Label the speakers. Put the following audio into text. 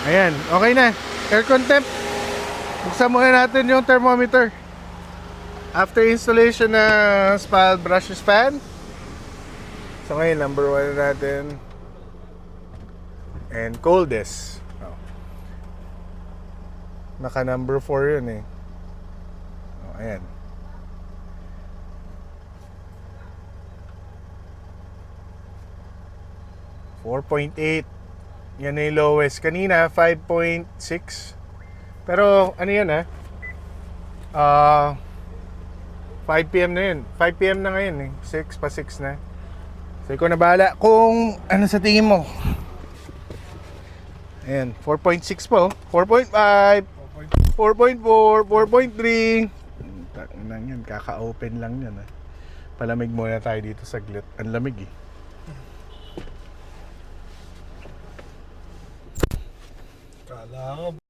Speaker 1: Ayan, okay na. Aircon temp. Buksan muna natin yung thermometer. After installation na spiral brushless fan. So ngayon, number 1 na natin. And coldest. Oh. Naka number 4 yun eh. Oh, ayan. .8. Yan na yung lowest. Kanina, 5.6. Pero, ano yan 5 p.m. na yun. 5 p.m. na ngayon eh. 6 pa 6 na. So, ikaw na bahala kung ano sa tingin mo. Ayan, 4.6 po. 4.5, 4.4, 4.3. Lang yan, kaka-open lang yan. Palamig muna tayo dito saglit. Ang lamig eh.
Speaker 2: Kala ko